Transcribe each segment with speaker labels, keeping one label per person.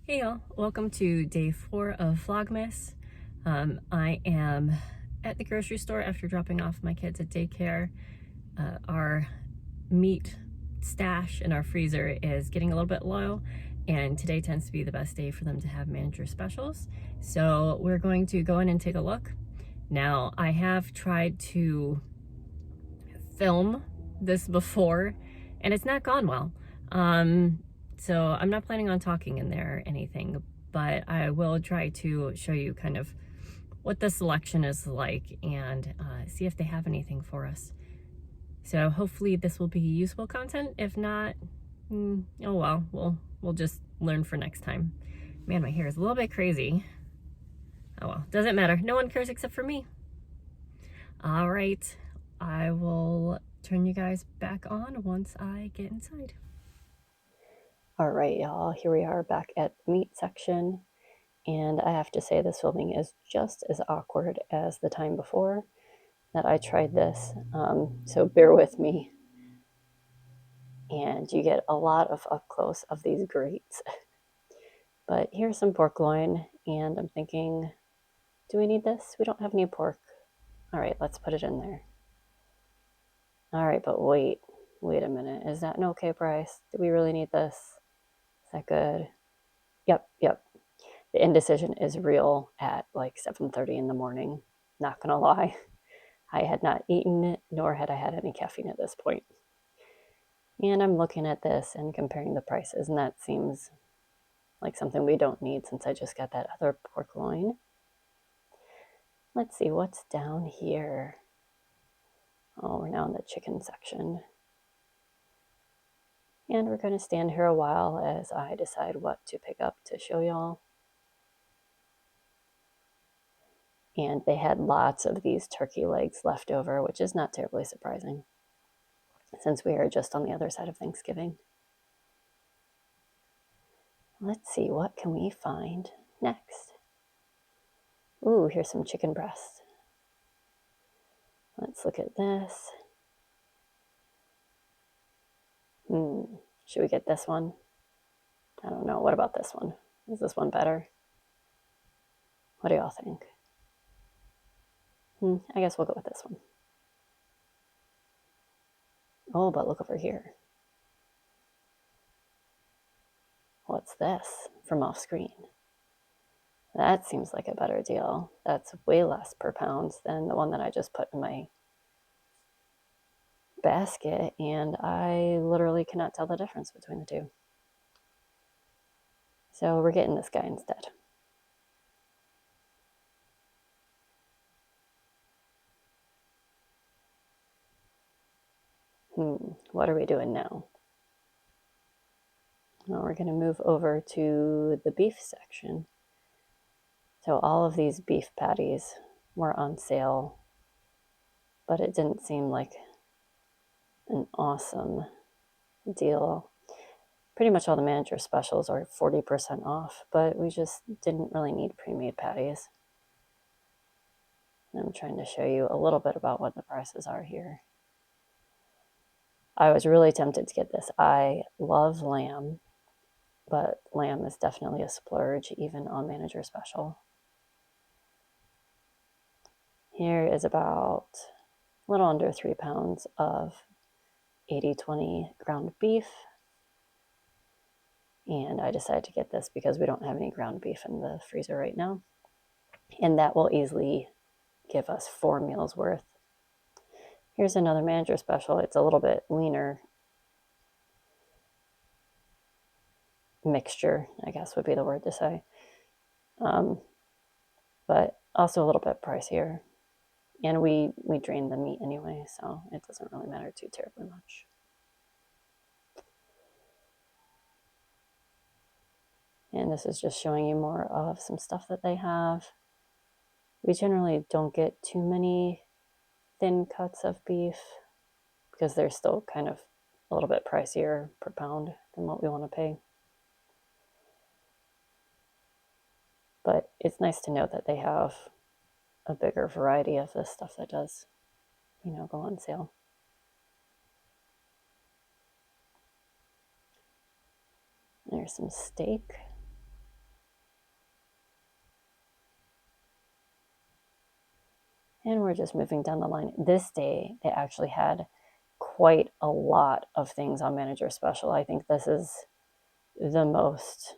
Speaker 1: Hey y'all, welcome to day 4 of Vlogmas. I am at the grocery store after dropping off my kids at daycare. Our meat stash in our freezer is getting a little bit low, and today tends to be the best day for them to have manager specials. So we're going to go in and take a look. Now, I have tried to film this before, and it's not gone well. So I'm not planning on talking in there or anything, but I will try to show you kind of what the selection is like and see if they have anything for us. So hopefully this will be useful content. If not, oh well, we'll just learn for next time. Man, my hair is a little bit crazy. Oh well, doesn't matter. No one cares except for me. All right, I will turn you guys back on once I get inside. All right, y'all, here we are back at the meat section, and I have to say this filming is just as awkward as the time before that I tried this, so bear with me. And you get a lot of up close of these grates. But here's some pork loin, and I'm thinking, do we need this? We don't have any pork. All right, let's put it in there. All right, but wait a minute. Is that an okay price? Do we really need this? Is that good? Yep. The indecision is real at like 7:30 in the morning. Not gonna lie. I had not eaten, nor had I had any caffeine at this point. And I'm looking at this and comparing the prices, and that seems like something we don't need since I just got that other pork loin. Let's see what's down here. Oh, we're now in the chicken section. And we're going to stand here a while as I decide what to pick up to show y'all. And they had lots of these turkey legs left over, which is not terribly surprising since we are just on the other side of Thanksgiving. Let's see, what can we find next? Ooh, here's some chicken breast. Let's look at this. Should we get this one? I don't know. What about this one? Is this one better? What do y'all think? I guess we'll go with this one. Oh, but look over here. What's this from off screen? That seems like a better deal. That's way less per pound than the one that I just put in my basket, and I literally cannot tell the difference between the two. So we're getting this guy instead. What are we doing now? Well, we're going to move over to the beef section. So all of these beef patties were on sale, but it didn't seem like an awesome deal. Pretty much all the manager specials are 40% off, but we just didn't really need pre-made patties. I'm trying to show you a little bit about what the prices are here. I was really tempted to get this. I love lamb, but lamb is definitely a splurge even on manager special. Here is about a little under 3 pounds of 80/20 ground beef. And I decided to get this because we don't have any ground beef in the freezer right now. And that will easily give us 4 meals worth. Here's another manager special. It's a little bit leaner mixture, I guess would be the word to say. But also a little bit pricier. And we drain the meat anyway, so it doesn't really matter too terribly much. And this is just showing you more of some stuff that they have. We generally don't get too many thin cuts of beef because they're still kind of a little bit pricier per pound than what we want to pay. But it's nice to know that they have a bigger variety of this stuff that does, go on sale. There's some steak. And we're just moving down the line. This day, they actually had quite a lot of things on Manager Special. I think this is the most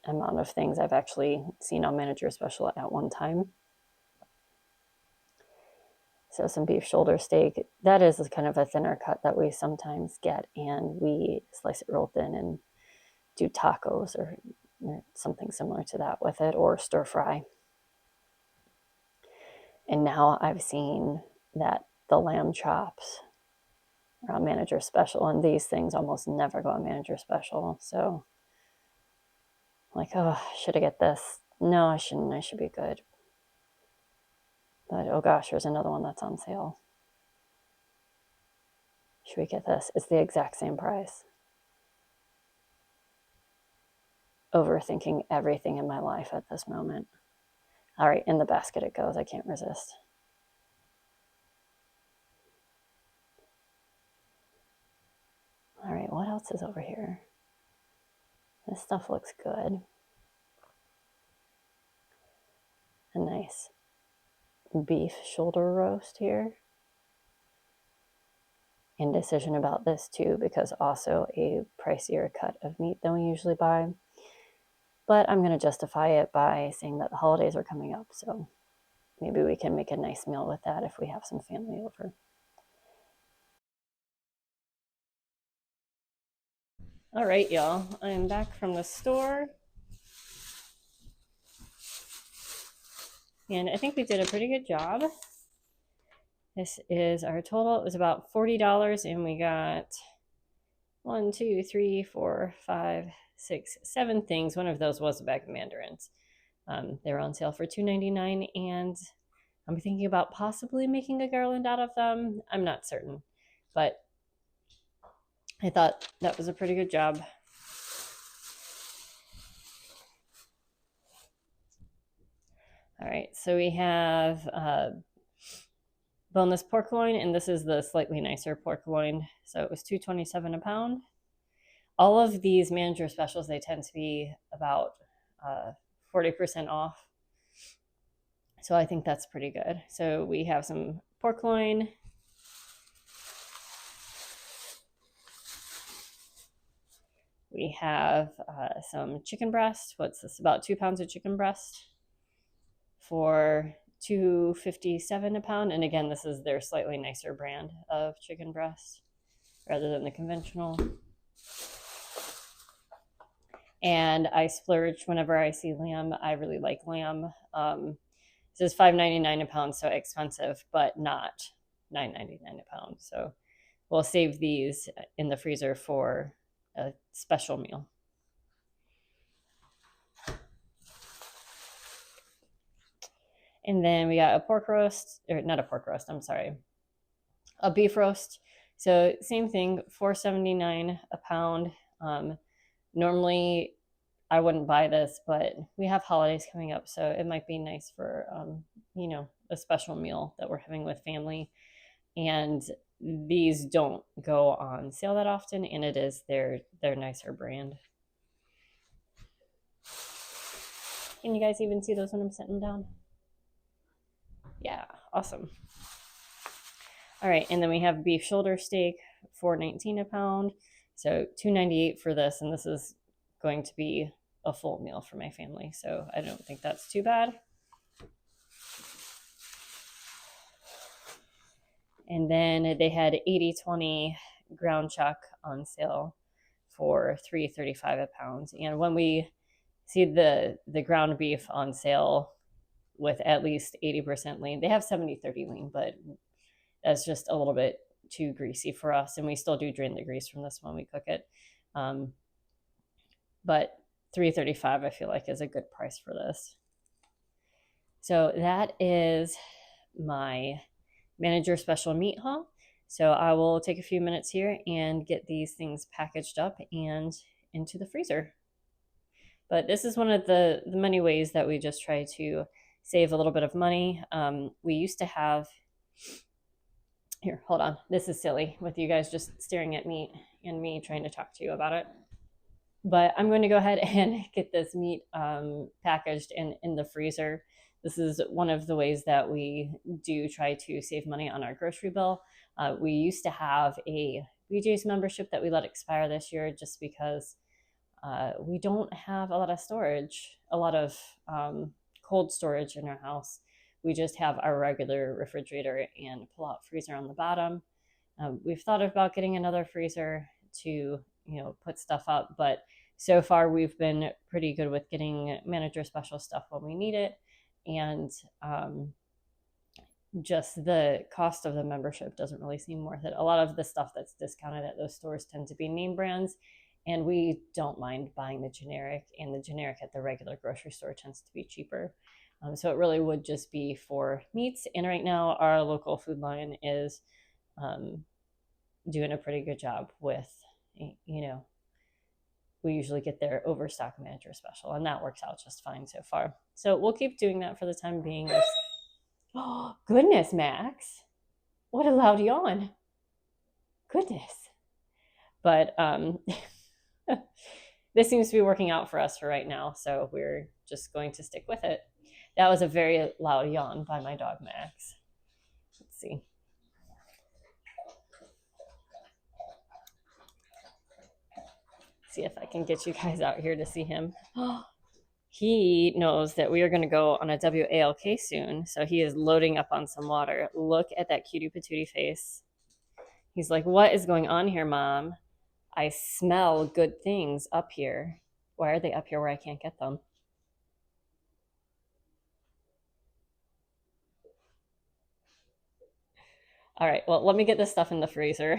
Speaker 1: amount of things I've actually seen on Manager Special at one time. So some beef shoulder steak. That is kind of a thinner cut that we sometimes get, and we slice it real thin and do tacos or something similar to that with it, or stir fry. And now I've seen that the lamb chops are on Manager Special, and these things almost never go on Manager Special. So, like, oh, should I get this? No, I shouldn't. I should be good. But oh gosh, there's another one that's on sale. Should we get this? It's the exact same price. Overthinking everything in my life at this moment. All right, in the basket it goes. I can't resist. All right, what else is over here? This stuff looks good. A nice beef shoulder roast here. Indecision about this too, because also a pricier cut of meat than we usually buy. But I'm going to justify it by saying that the holidays are coming up, so maybe we can make a nice meal with that if we have some family over. All right, y'all, I'm back from the store. And I think we did a pretty good job. This is our total. It was about $40, and we got 1, 2, 3, 4, 5, 6, 7 things. One of those was a bag of mandarins. They were on sale for $2.99, and I'm thinking about possibly making a garland out of them. I'm not certain, but I thought that was a pretty good job. All right, so we have boneless pork loin, and this is the slightly nicer pork loin. So it was $2.27 a pound. All of these Manager Specials, they tend to be about 40% off. So I think that's pretty good. So we have some pork loin. We have some chicken breast. What's this? About 2 pounds of chicken breast for $2.57 a pound. And again, this is their slightly nicer brand of chicken breast rather than the conventional. And I splurge whenever I see lamb. I really like lamb. This is $5.99 a pound, so expensive, but not $9.99 a pound. So we'll save these in the freezer for a special meal. And then we got a pork roast, or not a pork roast, I'm sorry, a beef roast. So same thing, $4.79 a pound. Normally I wouldn't buy this, but we have holidays coming up, so it might be nice for a special meal that we're having with family. And these don't go on sale that often, and it is their nicer brand. Can you guys even see those when I'm sitting down? Yeah, awesome. All right, and then we have beef shoulder steak, $4.19 a pound. So $2.98 for this, and this is going to be a full meal for my family, so I don't think that's too bad. And then they had 80/20 ground chuck on sale for $3.35 a pound. And when we see the ground beef on sale with at least 80% lean, they have 70/30 lean, but that's just a little bit too greasy for us, and we still do drain the grease from this when we cook it. But $3.35 I feel like is a good price for this. So that is my Manager Special meat haul. So I will take a few minutes here and get these things packaged up and into the freezer. But this is one of the many ways that we just try to save a little bit of money. We used to have, here, hold on. This is silly with you guys just staring at me and me trying to talk to you about it. But I'm going to go ahead and get this meat packaged in the freezer. this is one of the ways that we do try to save money on our grocery bill. We used to have a BJ's membership that we let expire this year just because we don't have a lot of storage, a lot of cold storage in our house. We just have our regular refrigerator and pull-out freezer on the bottom. We've thought about getting another freezer to, put stuff up, but so far we've been pretty good with getting manager special stuff when we need it. And just the cost of the membership doesn't really seem worth it. A lot of the stuff that's discounted at those stores tend to be name brands, and we don't mind buying the generic, and the generic at the regular grocery store tends to be cheaper. So it really would just be for meats. And right now our local Food Lion is doing a pretty good job with, we usually get their overstock manager special, and that works out just fine so far. So we'll keep doing that for the time being. Oh, goodness, Max. What a loud yawn. Goodness. But this seems to be working out for us for right now, so we're just going to stick with it. That was a very loud yawn by my dog, Max. Let's see. See if I can get you guys out here to see him. He knows that we are going to go on a WALK soon, so he is loading up on some water. Look at that cutie patootie face. He's like, what is going on here, Mom? I smell good things up here. Why are they up here where I can't get them? All right, well, let me get this stuff in the freezer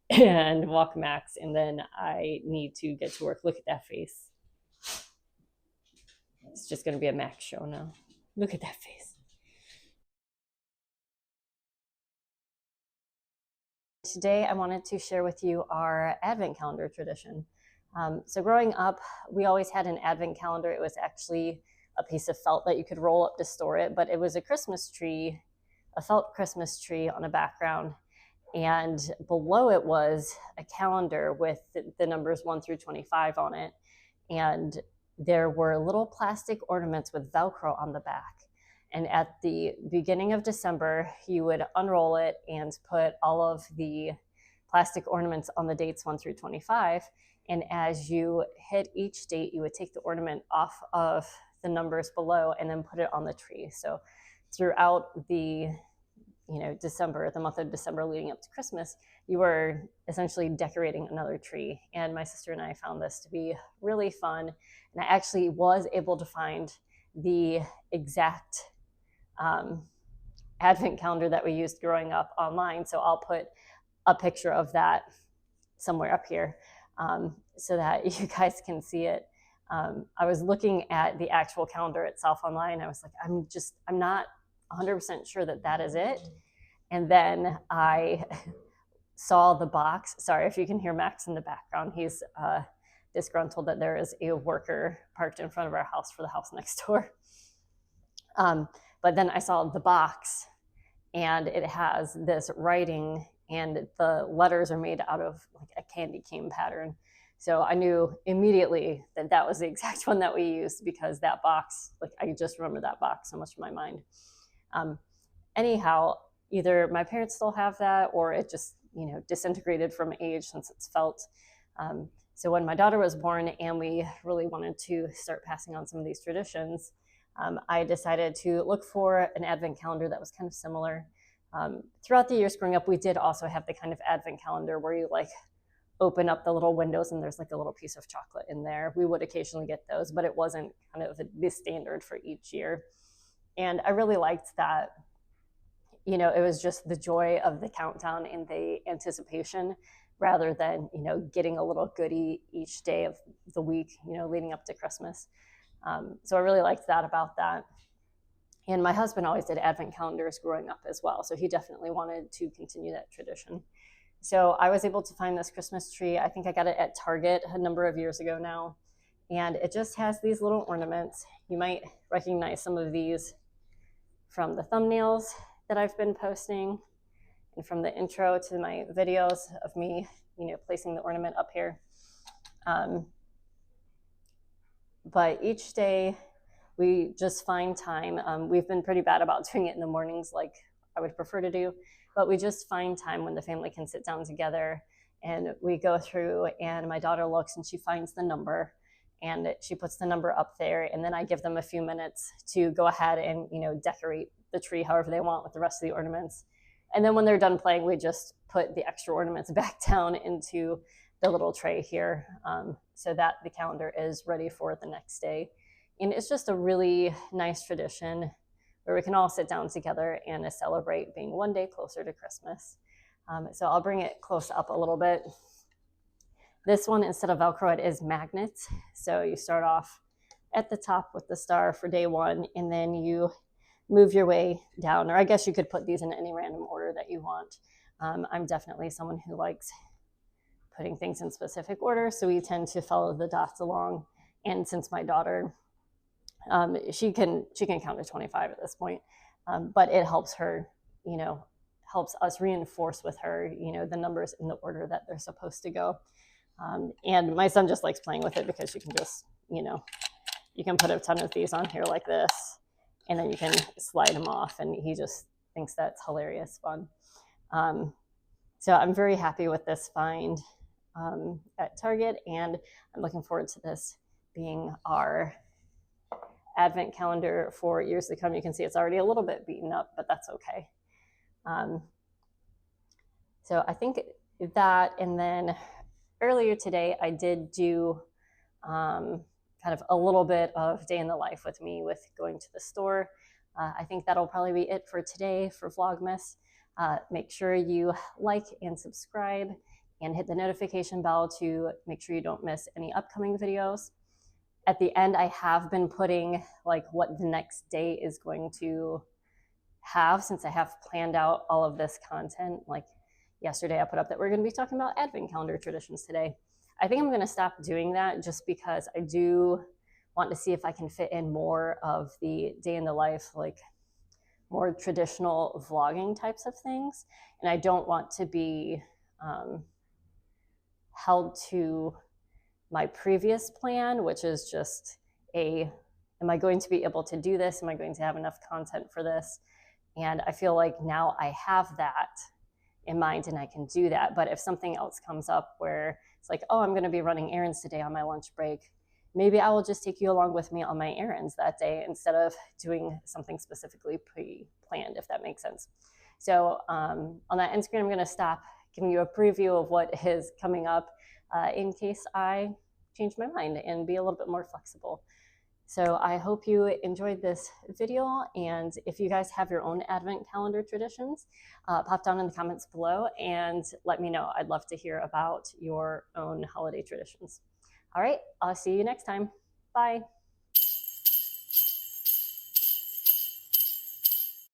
Speaker 1: and walk Max, and then I need to get to work. Look at that face. It's just going to be a Max show now. Look at that face. Today, I wanted to share with you our Advent calendar tradition. So growing up, we always had an Advent calendar. It was actually a piece of felt that you could roll up to store it, but it was a Christmas tree, a felt Christmas tree on a background. And below it was a calendar with the numbers 1 through 25 on it. And there were little plastic ornaments with Velcro on the back. And at the beginning of December, you would unroll it and put all of the plastic ornaments on the dates 1 through 25. And as you hit each date, you would take the ornament off of the numbers below and then put it on the tree. So throughout the December, the month of December leading up to Christmas, you were essentially decorating another tree. And my sister and I found this to be really fun. And I actually was able to find the exact Advent calendar that we used growing up online. So I'll put a picture of that somewhere up here so that you guys can see it. I was looking at the actual calendar itself online. I was like, I'm not 100% sure that is it. And then I saw the box. Sorry if you can hear Max in the background. He's disgruntled that there is a worker parked in front of our house for the house next door. But then I saw the box, and it has this writing, and the letters are made out of like a candy cane pattern. So I knew immediately that was the exact one that we used, because that box, like I just remember that box so much in my mind. Anyhow, either my parents still have that, or it just disintegrated from age since it's felt. So when my daughter was born and we really wanted to start passing on some of these traditions, I decided to look for an Advent calendar that was kind of similar. Throughout the years growing up, we did also have the kind of Advent calendar where you like open up the little windows and there's like a little piece of chocolate in there. We would occasionally get those, but it wasn't kind of the standard for each year. And I really liked that. It was just the joy of the countdown and the anticipation, rather than, getting a little goodie each day of the week, leading up to Christmas. So I really liked that about that. And my husband always did Advent calendars growing up as well. So he definitely wanted to continue that tradition. So I was able to find this Christmas tree. I think I got it at Target a number of years ago now. And it just has these little ornaments. You might recognize some of these from the thumbnails that I've been posting and from the intro to my videos of me, placing the ornament up here. But each day we just find time. We've been pretty bad about doing it in the mornings like I would prefer to do, but we just find time when the family can sit down together, and we go through, and my daughter looks and she finds the number and she puts the number up there, and then I give them a few minutes to go ahead and, you know, decorate the tree however they want with the rest of the ornaments. And then when they're done playing, we just put the extra ornaments back down into the little tray here, so that the calendar is ready for the next day. And it's just a really nice tradition where we can all sit down together and celebrate being one day closer to Christmas. So I'll bring it close up a little bit. This one, instead of Velcro, it is magnets. So you start off at the top with the star for day one, and then you move your way down, or I guess you could put these in any random order that you want. I'm definitely someone who likes putting things in specific order, so we tend to follow the dots along. And since my daughter, she can count to 25 at this point, but it helps her, you know, helps us reinforce with her, you know, the numbers in the order that they're supposed to go. And my son just likes playing with it because you can just, you know, you can put a ton of these on here like this, and then you can slide them off, and he just thinks that's hilarious fun. So I'm very happy with this find at Target, and I'm looking forward to this being our advent calendar for years to come. You can see it's already a little bit beaten up, but that's okay. So I think that, and then earlier today I did do kind of a little bit of day in the life with me with going to the store. I think that'll probably be it for today for Vlogmas. Make sure you like and subscribe and hit the notification bell to make sure you don't miss any upcoming videos. At the end, I have been putting like what the next day is going to have, since I have planned out all of this content. Like yesterday, I put up that we're going to be talking about advent calendar traditions today. I think I'm going to stop doing that just because I do want to see if I can fit in more of the day in the life, like more traditional vlogging types of things. And I don't want to be held to my previous plan, which is just am I going to be able to do this? Am I going to have enough content for this? And I feel like now I have that in mind and I can do that. But if something else comes up where it's like, oh, I'm going to be running errands today on my lunch break, maybe I will just take you along with me on my errands that day instead of doing something specifically pre-planned, if that makes sense. So on that end screen, I'm going to stop giving you a preview of what is coming up in case I change my mind and be a little bit more flexible. So I hope you enjoyed this video, and if you guys have your own advent calendar traditions, pop down in the comments below and let me know. I'd love to hear about your own holiday traditions. All right, I'll see you next time. Bye.